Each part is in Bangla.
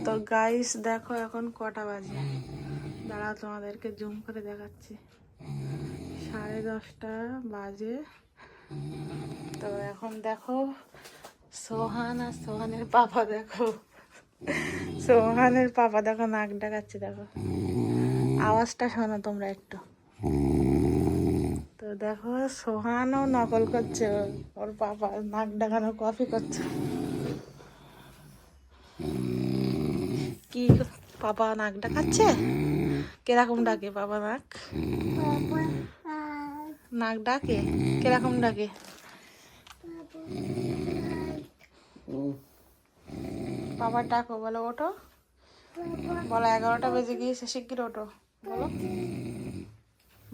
তো গাইস দেখো এখন কটা বাজে, দাঁড়াও তোমাদেরকে জুম করে দেখাচ্ছি। 10:30 বাজে। তো এখন দেখো সোহান আর সোহানের পাপা দেখো, সোহানের পাপা দেখো নাক ডাকাচ্ছে, দেখো আওয়াজটা শোনো তোমরা একটু। তো দেখো সোহানও নকল করছে, ওর পাপা নাক ডাকানো কপি করছে। কি পাপা নাক ডাকাচ্ছে? কিরকম ডাকে বাবা? নাক নাক ডাকে কিরকম ডাকে? বাবার ডাকো, বলো ওঠো, বলো 11টা বেজে গিয়েছে, শিগগির ওঠো, বলো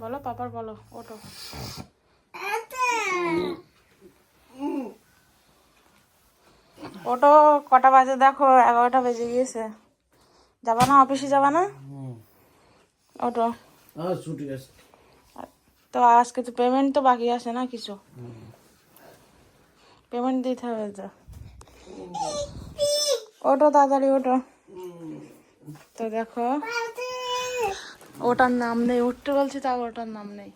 বলো পাপার, বলো ওঠো। ওঠো, কটা বাজে দেখো, 11টা বেজে গিয়েছে। যাবা না অফিসে? যাবা না? ওঠো। তো আজকে তো পেমেন্ট তো বাকি আছে না কিছু, পেমেন্ট দিতে হবে তো। ওঠো তাড়াতাড়ি ওঠো। তো দেখো ওটার নাম নেই, উঠতে বলছি তাও ওটার নাম নেই।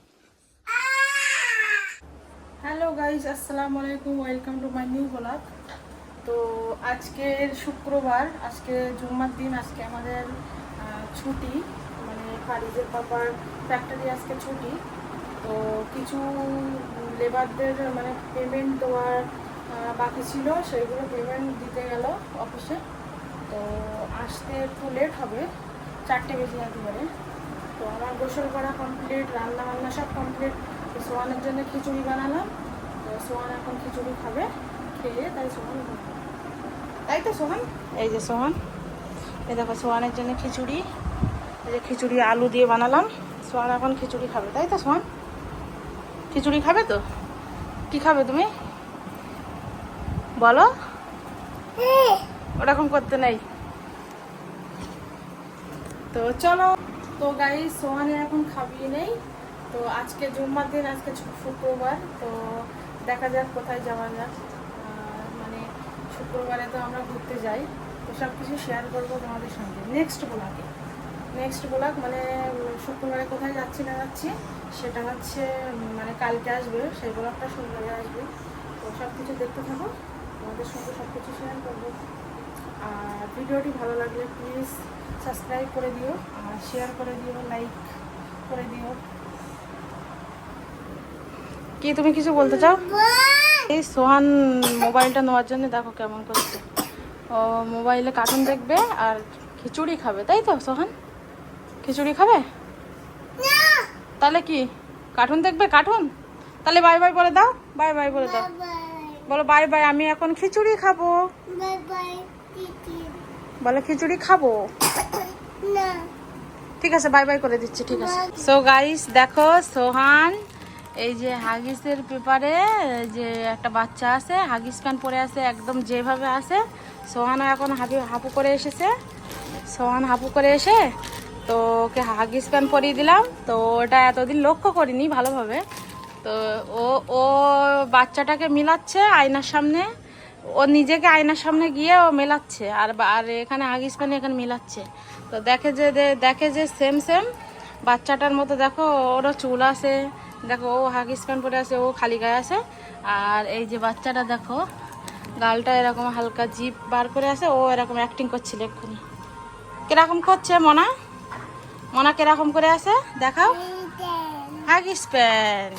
হ্যালো গাইস, আসসালামু আলাইকুম, welcome to my new blog. তো আজকের শুক্রবার, আজকে জুম্মার দিন, আজকে আমাদের ছুটি, মানে ফারিজের পাপার ফ্যাক্টরি আজকে ছুটি। তো কিছু লেবারদের মানে পেমেন্ট দেওয়ার বাকি ছিল, সেইগুলো পেমেন্ট দিতে গেল অফিসে। তো আসতে একটু লেট হবে, 4টে বেজে যেতে পারে। তো আমার গোসল করা কমপ্লিট, রান্না বান্না সব কমপ্লিট। তো সোহানের জন্য খিচুড়ি বানালাম। তো সোহান এখন খিচুড়ি খাবে, খেয়ে তাই সোহান, তাই তো সোহান, এই যে সোহান, এই দেখো সোহানের জন্য খিচুড়ি, এই যে খিচুড়ি আলু দিয়ে বানালাম। সোহান এখন খিচুড়ি খাবে, তাই তো সোহান? খিচুড়ি খাবে তো? কি খাবে তুমি বলো? ওরকম করতে নেই। তো চলো, তো গাইস সোহানের এখন খাবিয়ে নেই। তো আজকে জুম্মার দিন, আজকে শুক্রবার। তো দেখা যাক কোথায় যাওয়া যাক, মানে শুক্রবারে তো আমরা ঘুরতে যাই। তো সব কিছু শেয়ার করবো তোমাদের সঙ্গে নেক্সট ব্লগ, মানে শুক্রবারে কোথায় যাচ্ছি না যাচ্ছি সেটা হচ্ছে মানে কালকে আসবে, সেই ব্লগটা শুক্রবারে আসবে। তো সব কিছু দেখতে থাকো, তোমাদের সঙ্গে সব কিছু শেয়ার করবো। আর ভিডিওটি ভালো লাগলে প্লিজ সাবস্ক্রাইব করে দিও, আর শেয়ার করে দিও, লাইক করে দিও। কি তুমি কিছু বলতে চাও? এই সোহান মোবাইলটা নেওয়ার জন্য দেখো কেমন করছে, ও মোবাইলে কার্টুন দেখবে আর খিচুড়ি খাবে, তাই তো সোহান? খিচুড়ি খাবে? তাহলে কি কার্টুন দেখবে? কার্টুন তাহলে বাই বাই বলে দাও, বাই বাই বলে দাও, বলো বাই বাই, আমি এখন খিচুড়ি খাবো, বলো খিচুড়ি খাবো। ঠিক আছে, বাই বাই করে দিচ্ছি, ঠিক আছে। সো গাইস দেখো সোহান এই যে হাগিসের পেপারে যে একটা বাচ্চা আছে, হাগিস প্যান্ট পরে আছে একদম যেভাবে আছে, সোহানও এখন হাপু করে এসেছে। সোহান হাপু করে এসে তো ওকে হাগিস প্যান্ট পরিয়ে দিলাম। তো ওটা এতদিন লক্ষ্য করিনি ভালোভাবে। তো ও ও বাচ্চাটাকে মিলাচ্ছে আয়নার সামনে, ও নিজেকে আয়নার সামনে গিয়ে ও মেলাচ্ছে, আর আর এখানে হাগিস প্যান্ট এখানে মিলাচ্ছে। তো দেখে যে সেম সেম বাচ্চাটার মতো, দেখো ওরও চুল আছে, দেখো ও হাগিস প্যান্ট পরে আছে, ও খালি গায়ে আছে। আর এই যে বাচ্চাটা দেখো গালটা এরকম হালকা জিভ বার করে আছে, ও এরকম অ্যাক্টিং করছিল এক্ষুনি। কিরকম করছে মনা? মনা কিরকম করে আছে দেখাও, হাগিস প্যান্ট।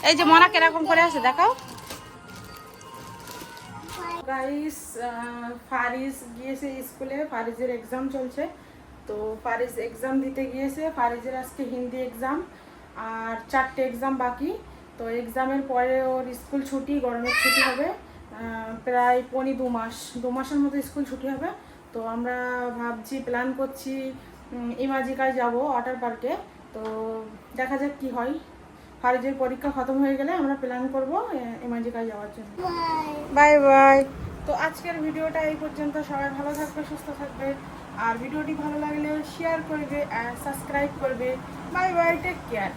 এই যে মনা কিরকম করে আছে দেখাও। গাইস ফারিজ গিয়েছে স্কুলে, ফারিজের এক্সাম চলছে। তো ফারিজ এক্সাম দিতে গিয়েছে, ফারিজের আজকে হিন্দি এক্সাম, আর 4টে এক্সাম বাকি। তো এক্সামের পরে ওর স্কুল ছুটি, গরমের ছুটি হবে প্রায় 2 মাসের মতো স্কুল ছুটি হবে। তো আমরা ভাবছি, প্ল্যান করছি ইমাজিকায় যাব, ওয়াটার পার্কে। তো দেখা যাক কি হয়, ফারিজের পরীক্ষা খতম হয়ে গেলে আমরা প্ল্যান করব ইমাজিকায় যাওয়ার জন্য। Bye bye. তো আজকের ভিডিওটা এই পর্যন্ত, সবাই ভালো থাকবে, সুস্থ থাকবে, আর ভিডিওটি ভালো লাগলে শেয়ার করবে আর সাবস্ক্রাইব করবে। Bye bye, take care.